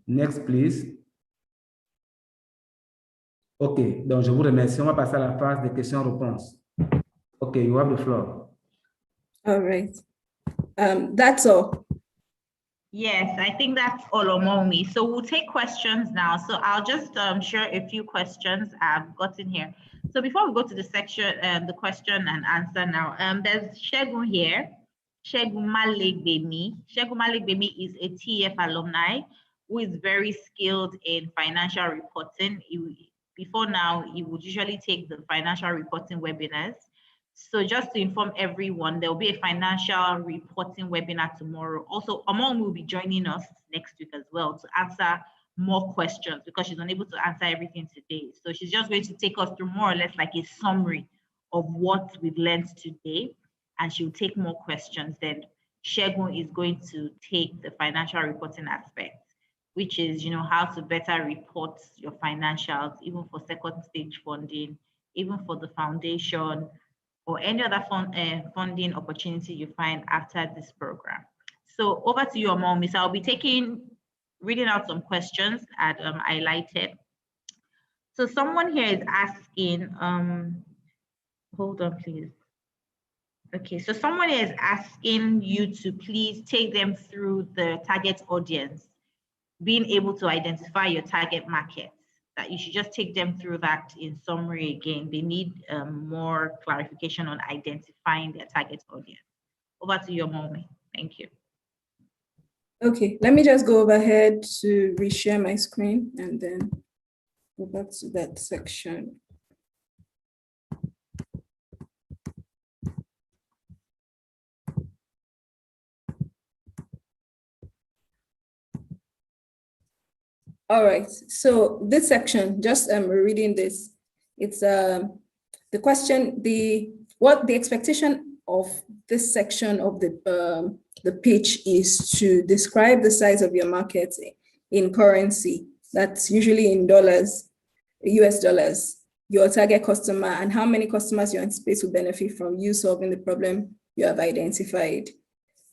Next, please. OK, donc je vous remercie. On va passer à la phase de questions-réponses. OK, you have the floor. All right. That's all. Yes, I think that's all, Omomi. So we'll take questions now. So I'll just share a few questions I've gotten here. So before we go to the section, the question and answer now, there's Shegun here. Shegun Malegbemi. Shegun Malegbemi is a TEF alumni who is very skilled in financial reporting. Before now, he would usually take the financial reporting webinars. So just to inform everyone, there will be a financial reporting webinar tomorrow. Also, Amon will be joining us next week as well to answer more questions because she's unable to answer everything today. So she's just going to take us through more or less like a summary of what we've learned today, and she'll take more questions. Then Shegun is going to take the financial reporting aspect, which is, you know, how to better report your financials, even for second stage funding, even for the foundation, or any other funding opportunity you find after this program. So over to you, Omom. So I'll be reading out some questions at highlighted. So someone here is asking, hold on, please. Okay, so someone is asking you to please take them through the target audience, being able to identify your target market. That you should just take them through that in summary again. They need more clarification on identifying their target audience. Over to you, Momi. Thank you. Okay, let me just go overhead to reshare my screen and then go back to that section. All right, so this section, just reading this, it's the question, what the expectation of this section of the pitch is to describe the size of your market in currency, that's usually in dollars, US dollars, your target customer, and how many customers you anticipate will benefit from you solving the problem you have identified.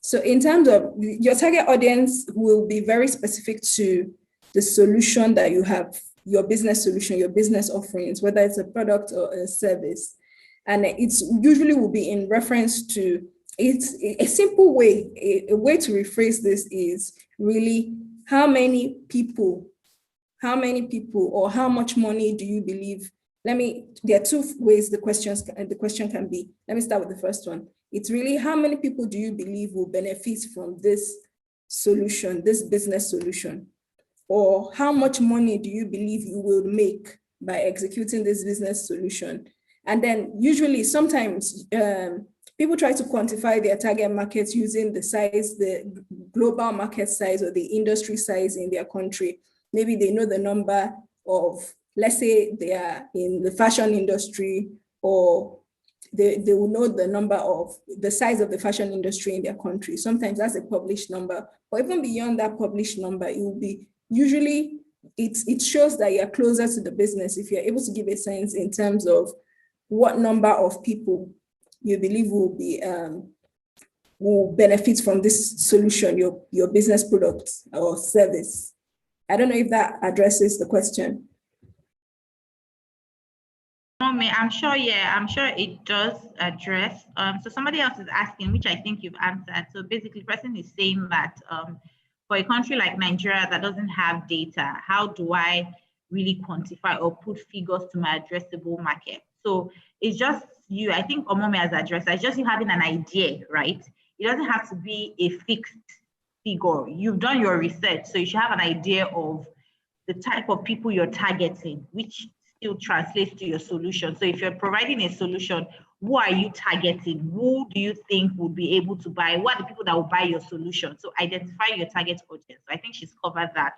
So in terms of your target audience will be very specific to the solution that you have, your business solution, your business offerings, whether it's a product or a service. And it's usually will be in reference to, it's a simple way, a way to rephrase this is really how many people, or how much money do you believe? There are two ways the question can be. Let me start with the first one. It's really how many people do you believe will benefit from this solution, this business solution? Or how much money do you believe you will make by executing this business solution? And then usually, sometimes people try to quantify their target markets using the size, the global market size or the industry size in their country. Maybe they know the number of, let's say they are in the fashion industry, or they will know the number of the size of the fashion industry in their country. Sometimes that's a published number, or even beyond that published number, it will be usually it shows that you're closer to the business if you're able to give a sense in terms of what number of people you believe will benefit from this solution, your business product or service. I don't know if that addresses the question. I'm sure it does address. So somebody else is asking, which I think you've answered. So basically, the person is saying that for a country like Nigeria that doesn't have data, how do I really quantify or put figures to my addressable market? So it's just you, I think Omome has addressed, it's just you having an idea, right? It doesn't have to be a fixed figure. You've done your research, so you should have an idea of the type of people you're targeting, which still translates to your solution. So if you're providing a solution, who are you targeting? Who do you think would be able to buy? What are the people that will buy your solution? So identify your target audience. I think she's covered that.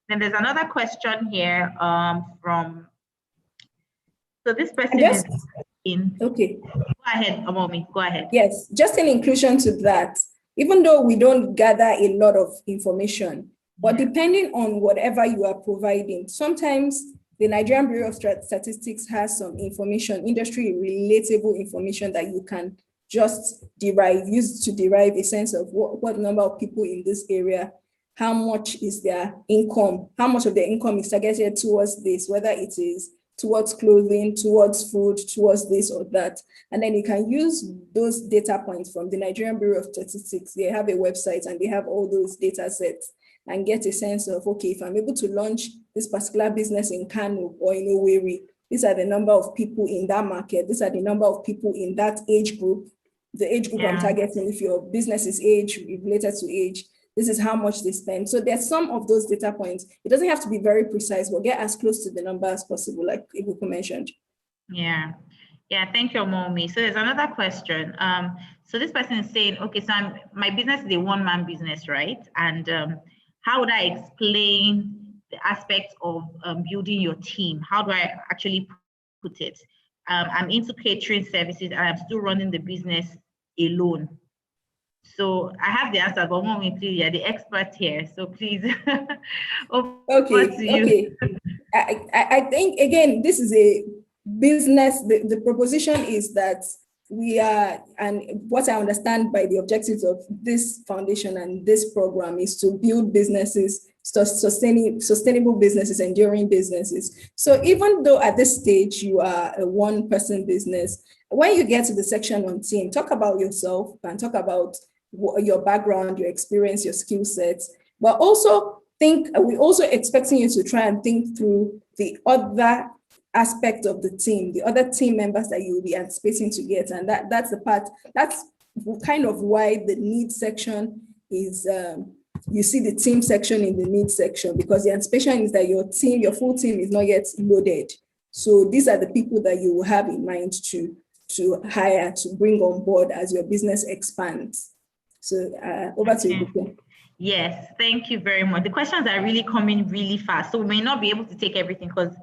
Then there's another question here from, so this person is in. Okay. Go ahead, Omomi, go ahead. Yes, just in inclusion to that, even though we don't gather a lot of information, but depending on whatever you are providing, sometimes the Nigerian Bureau of Statistics has some information, industry relatable information that you can just use to derive a sense of what number of people in this area, how much is their income, how much of their income is targeted towards this, whether it is towards clothing, towards food, towards this or that. And then you can use those data points from the Nigerian Bureau of Statistics. They have a website and they have all those data sets and get a sense of, okay, if I'm able to launch this particular business in Kano or in Owerri, these are the number of people in that market. These are the number of people in that age group, the age group I'm targeting. If your business is age related to age, this is how much they spend. So there's some of those data points. It doesn't have to be very precise, but get as close to the number as possible, like Ibuku mentioned. Yeah, thank you, Momi. So there's another question. So this person is saying, okay, so my business is a one-man business, right? And how would I explain the aspect of building your team? How do I actually put it? I'm into catering services and I'm still running the business alone. So I have the answer, but Mommy, please, you're the expert here. So please, okay. I think, again, this is a business. The proposition is that we are, and what I understand by the objectives of this foundation and this program is to build businesses, sustainable businesses, enduring businesses. So even though at this stage you are a one-person business, when you get to the section on team, talk about yourself and talk about your background, your experience, your skill sets, but also we're also expecting you to try and think through the other aspect of the team, the other team members that you will be anticipating to get. And that's the part, that's kind of why the needs section is, you see the team section in the needs section, because the anticipation is that your team, your full team is not yet loaded. So these are the people that you will have in mind to hire, to bring on board as your business expands. So over to you. Yes, thank you very much. The questions are really coming really fast. So we may not be able to take everything because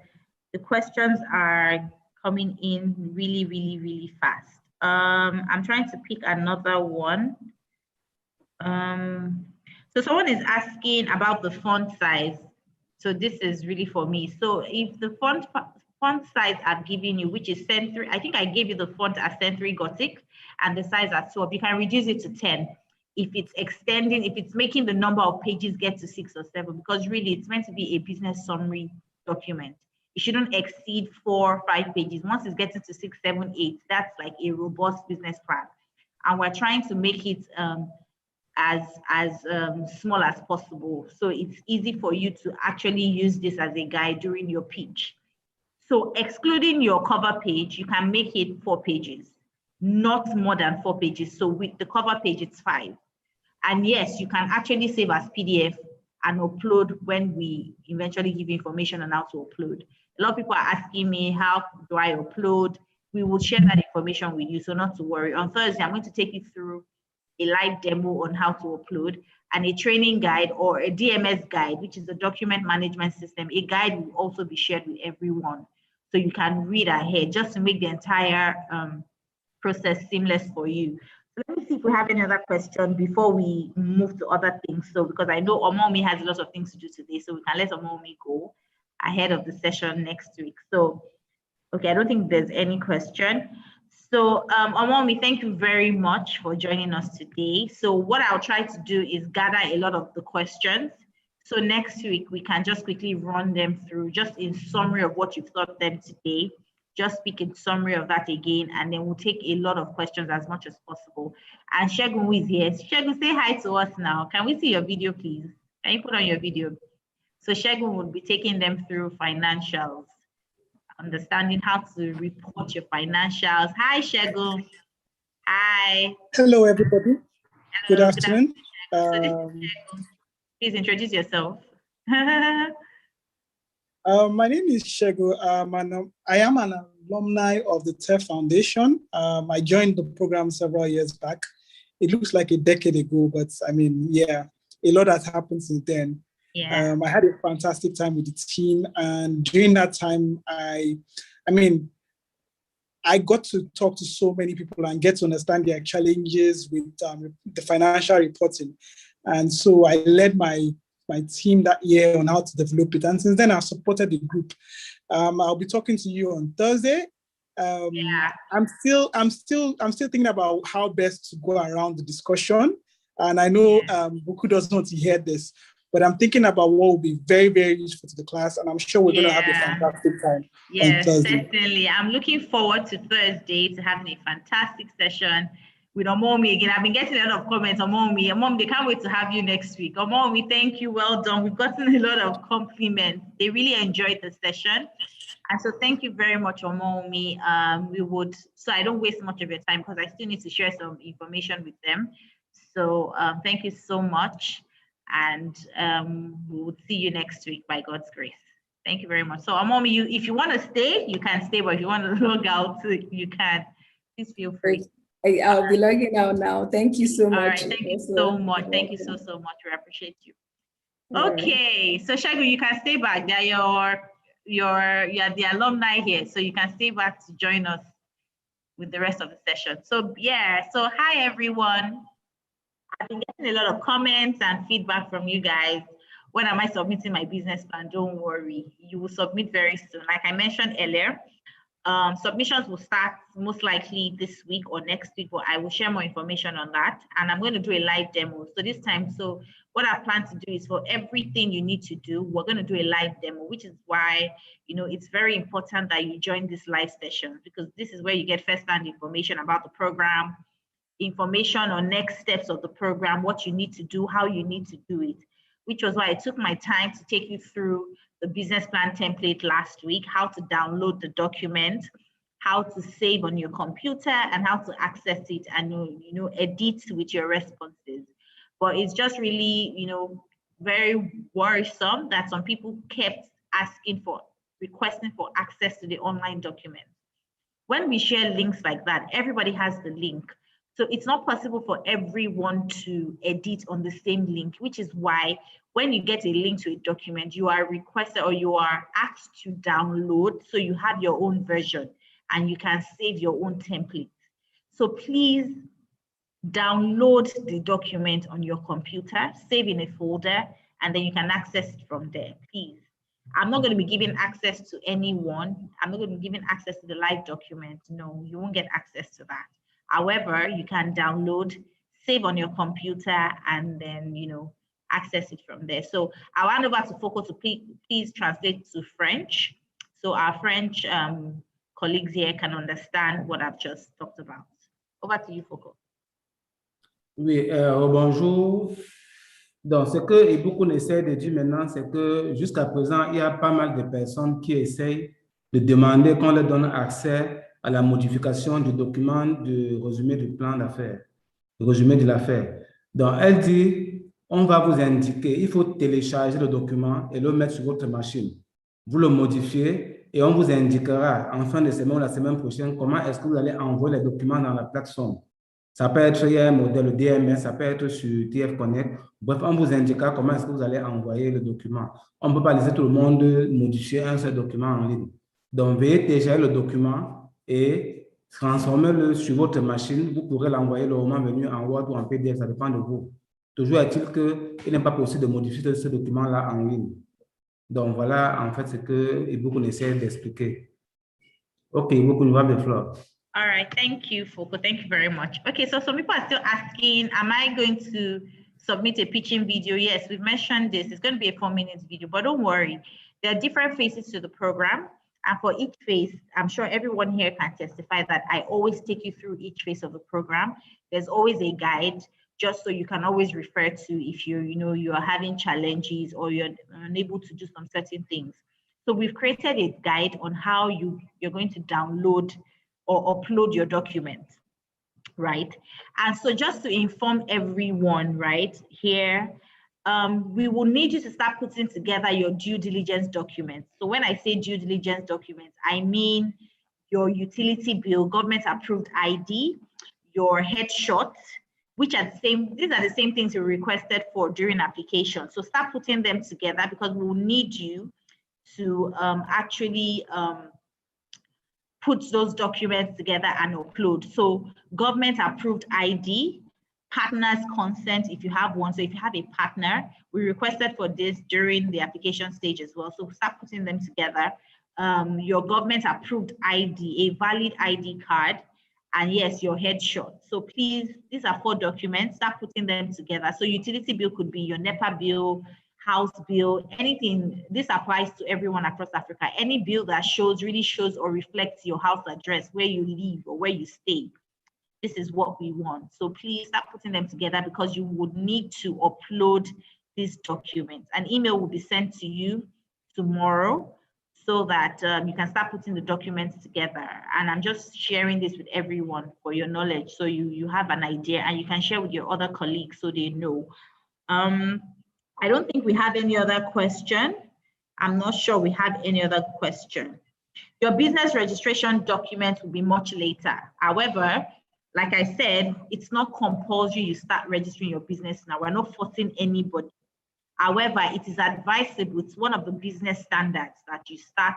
the questions are coming in really, really, really fast. I'm trying to pick another one. So someone is asking about the font size. So this is really for me. So if the font size I've given you, which is Century, I think I gave you the font as Century Gothic and the size as 12, you can reduce it to 10. If it's extending, if it's making the number of pages get to 6 or 7, because really it's meant to be a business summary document. It shouldn't exceed 4 or 5 pages. Once it's getting to 6, 7, 8, that's like a robust business plan. And we're trying to make it as small as possible. So it's easy for you to actually use this as a guide during your pitch. So excluding your cover page, you can make it 4 pages, not more than 4 pages. So with the cover page, it's 5. And yes, you can actually save as PDF and upload when we eventually give information on how to upload. A lot of people are asking me, how do I upload? We will share that information with you, so not to worry. On Thursday, I'm going to take you through a live demo on how to upload, and a training guide or a DMS guide, which is the document management system. A guide will also be shared with everyone, so you can read ahead just to make the entire process seamless for you. So let me see if we have any other question before we move to other things. So because I know Omomi has a lot of things to do today, so we can let Omomi go ahead of the session next week. So, okay, I don't think there's any question. So Omomi, thank you very much for joining us today. So what I'll try to do is gather a lot of the questions. So next week, we can just quickly run them through, just in summary of what you've taught them today. Just speak in summary of that again, and then we'll take a lot of questions as much as possible. And Shegun, who is here, Shegun, say hi to us now. Can we see your video, please? Can you put on your video? So Shegun will be taking them through financials, understanding how to report your financials. Hi, Shegun. Hi. Hello, everybody. Hello, good afternoon. So this is Shegun. Please introduce yourself. My name is Shego. I am an alumni of the TEF Foundation. I joined the program several years back. It looks like a decade ago, but I mean, yeah, a lot has happened since then. Yeah. I had a fantastic time with the team, and during that time, I got to talk to so many people and get to understand their challenges with the financial reporting. And so I led my team that year on how to develop it. And since then, I've supported the group. I'll be talking to you on Thursday. Yeah. I'm still thinking about how best to go around the discussion. And I know Buku doesn't want to hear this, but I'm thinking about what will be very, very useful to the class. And I'm sure we're going to have a fantastic time on Thursday. Certainly. I'm looking forward to Thursday to having a fantastic session with Omomi again. I've been getting a lot of comments, Omomi. Omomi, they can't wait to have you next week. Omomi, thank you. Well done. We've gotten a lot of compliments. They really enjoyed the session. And so thank you very much, Omomi. So I don't waste much of your time because I still need to share some information with them. So thank you so much. And we will see you next week by God's grace. Thank you very much. So Omomi, if you want to stay, you can stay, but if you want to log out, you can. Please feel free. I'll be logging out now. Thank you so much. All right, thank you so much. Thank you so much. We appreciate you. Okay, so Shagu, you can stay back. You're the alumni here, so you can stay back to join us with the rest of the session. So so hi everyone. I've been getting a lot of comments and feedback from you guys. When am I submitting my business plan? Don't worry, you will submit very soon. Like I mentioned earlier, submissions will start most likely this week or next week, but I will share more information on that. And I'm going to do a live demo. So this time, what I plan to do is for everything you need to do, we're going to do a live demo, which is why, it's very important that you join this live session, because this is where you get first-hand information about the program, information on next steps of the program, what you need to do, how you need to do it, which was why I took my time to take you through the business plan template last week, how to download the document, how to save on your computer, and how to access it and edit with your responses. But it's just really, very worrisome that some people kept requesting for access to the online document. When we share links like that, everybody has the link. So it's not possible for everyone to edit on the same link, which is why when you get a link to a document, you are requested or you are asked to download so you have your own version and you can save your own template. So please download the document on your computer, save in a folder, and then you can access it from there, please. I'm not going to be giving access to anyone. I'm not going to be giving access to the live document. No, you won't get access to that. However, you can download, save on your computer, and then, access it from there. So I'll hand over to Foko to please translate to French. So our French colleagues here can understand what I've just talked about. Over to you, Foko. Oui, bonjour. Donc, ce que Ibuku essaie de dire maintenant, c'est que jusqu'à présent, il y a pas mal de personnes qui essayent de demander qu'on leur donne accès à la modification du document de résumé du plan d'affaires, le résumé de l'affaire. Donc, elle dit, on va vous indiquer, il faut télécharger le document et le mettre sur votre machine. Vous le modifiez et on vous indiquera en fin de semaine ou la semaine prochaine comment est-ce que vous allez envoyer les documents dans la plateforme. Ça peut être, il y a un modèle DMS, ça peut être sur TF Connect. Bref, on vous indiquera comment est-ce que vous allez envoyer le document. On ne peut pas laisser tout le monde modifier un seul document en ligne. Donc, veuillez télécharger le document et transformez-le sur votre machine. Vous pourrez l'envoyer le moment venu en Word ou en PDF, ça dépend de vous. Toujours est-il qu'il n'est pas possible de modifier ce document-là en ligne. Donc, voilà, en fait, ce que Ibuku essaie d'expliquer. OK, Ibuku, you have the floor. All right, thank you, Foko. Thank you very much. Okay, so some people are still asking, am I going to submit a pitching video? Yes, we've mentioned this. It's going to be a 4-minute video, but don't worry. There are different phases to the program. And for each phase, I'm sure everyone here can testify that I always take you through each phase of the program. There's always a guide, just so you can always refer to if you're having challenges or you're unable to do some certain things. So we've created a guide on how you're going to download or upload your document, right? And so just to inform everyone, right, here, we will need you to start putting together your due diligence documents. So when I say due diligence documents, I mean your utility bill, government approved ID, your headshot, which are these are the same things you requested for during application. So start putting them together because we will need you to actually put those documents together and upload. So government approved ID, partner's consent if you have one. So if you have a partner, we requested for this during the application stage as well. So start putting them together. Your government approved ID, a valid ID card, and yes, your headshot. So please, these are 4 documents, start putting them together. So utility bill could be your NEPA bill, house bill, anything. This applies to everyone across Africa. Any bill that really shows or reflects your house address, where you live or where you stay. This is what we want. So please start putting them together because you would need to upload these documents. An email will be sent to you tomorrow so that you can start putting the documents together. And I'm just sharing this with everyone for your knowledge. So you have an idea and you can share with your other colleagues so they know. I don't think we have any other question. I'm not sure we have any other question. Your business registration document will be much later. However, like I said, it's not compulsory you start registering your business now. We're not forcing anybody. However, it is advisable, it's one of the business standards that you start,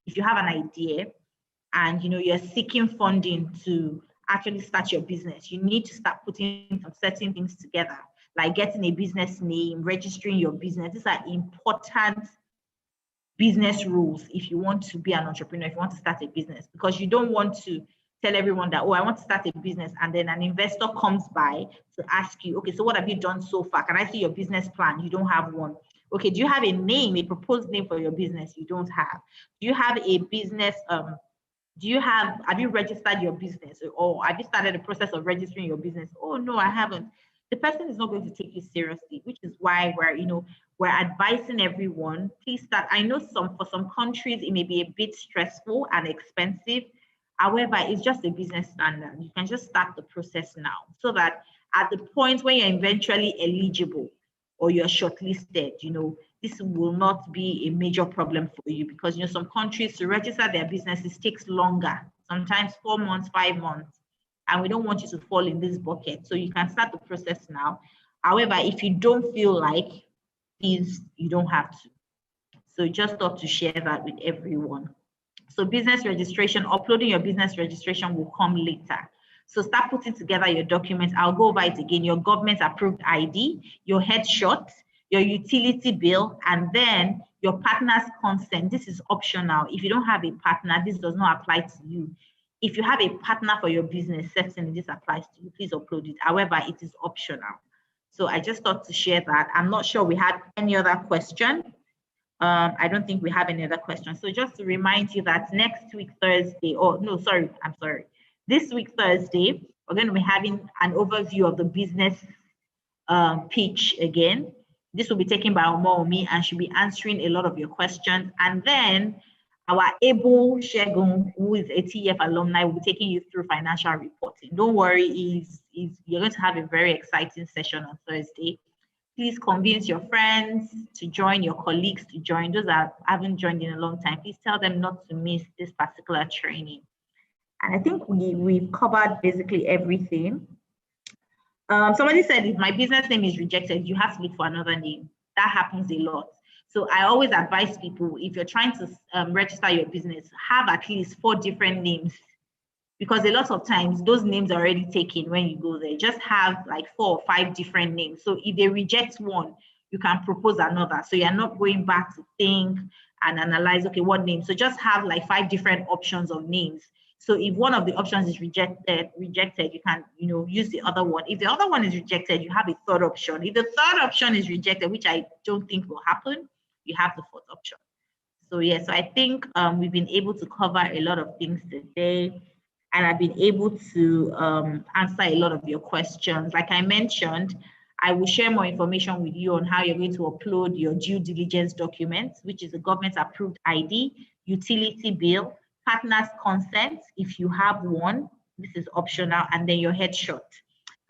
if you have an idea and you're seeking funding to actually start your business, you need to start putting some certain things together, like getting a business name, registering your business. These are important business rules if you want to be an entrepreneur, if you want to start a business, because you don't want to tell everyone that, oh, I want to start a business, and then an investor comes by to ask you, okay, so what have you done so far? Can I see your business plan? You don't have one. Okay, do you have a name, a proposed name for your business? You don't have. Do you have a business, have you registered your business, or have you started the process of registering your business? Oh, no, I haven't. The person is not going to take you seriously, which is why we're advising everyone, please start. I know for some countries, it may be a bit stressful and expensive. However, it's just a business standard. You can just start the process now so that at the point when you're eventually eligible or you're shortlisted, this will not be a major problem for you, because some countries to register their businesses takes longer, sometimes 4 months, 5 months, and we don't want you to fall in this bucket. So you can start the process now. However, if you don't feel like, please, you don't have to. So just thought to share that with everyone. So business registration, uploading your business registration will come later. So start putting together your documents. I'll go over it again. Your government approved ID, your headshot, your utility bill, and then your partner's consent. This is optional. If you don't have a partner, this does not apply to you. If you have a partner for your business, certainly this applies to you. Please upload it. However, it is optional. So I just thought to share that. I'm not sure we had any other question. I don't think we have any other questions. So just to remind you that next week, Thursday, this week, Thursday, we're going to be having an overview of the business pitch again. This will be taken by Omomi, and she'll be answering a lot of your questions. And then our able Shegun, who is a TEF alumni, will be taking you through financial reporting. Don't worry, you're going to have a very exciting session on Thursday. Please convince your friends to join, your colleagues to join. Those that haven't joined in a long time, please tell them not to miss this particular training. And I think we've covered basically everything. Somebody said, if my business name is rejected, you have to look for another name. That happens a lot. So I always advise people, if you're trying to register your business, have at least 4 different names, because a lot of times those names are already taken when you go there. Just have like 4 or 5 different names. So if they reject one, you can propose another. So you're not going back to think and analyze, okay, what name? So just have like 5 different options of names. So if one of the options is rejected, you can, use the other one. If the other one is rejected, you have a 3rd option. If the 3rd option is rejected, which I don't think will happen, you have the 4th option. So yeah, so I think we've been able to cover a lot of things today. And I've been able to answer a lot of your questions. Like I mentioned, I will share more information with you on how you're going to upload your due diligence documents, which is a government-approved ID, utility bill, partner's consent, if you have one, this is optional, and then your headshot.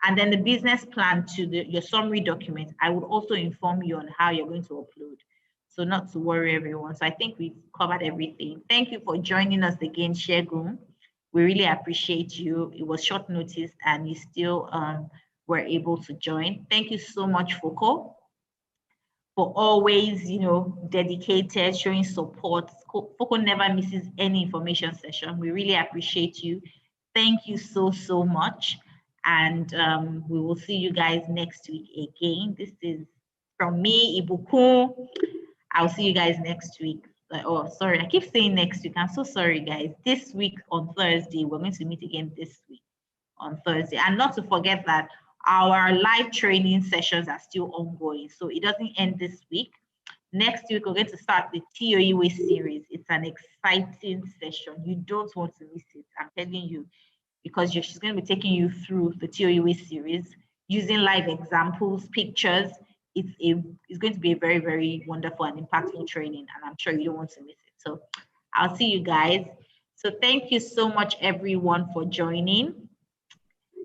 And then the business plan to your summary document, I would also inform you on how you're going to upload. So not to worry, everyone. So I think we've covered everything. Thank you for joining us again, Shegun. We really appreciate you. It was short notice and you still were able to join. Thank you so much, Foucault, for always, dedicated, showing support. Foucault never misses any information session. We really appreciate you. Thank you so, so much. And we will see you guys next week again. This is from me, Ibukun. I'll see you guys next week. Oh, sorry, I keep saying next week. I'm so sorry, guys. This week on Thursday, we're going to meet again this week on Thursday. And not to forget that our live training sessions are still ongoing. So it doesn't end this week. Next week, we're going to start the TOEWay series. It's an exciting session. You don't want to miss it. I'm telling you, because she's going to be taking you through the TOEWay series using live examples, pictures. It's going to be a very, very wonderful and impactful training, and I'm sure you don't want to miss it. So I'll see you guys. So thank you so much, everyone, for joining,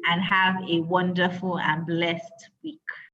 and have a wonderful and blessed week.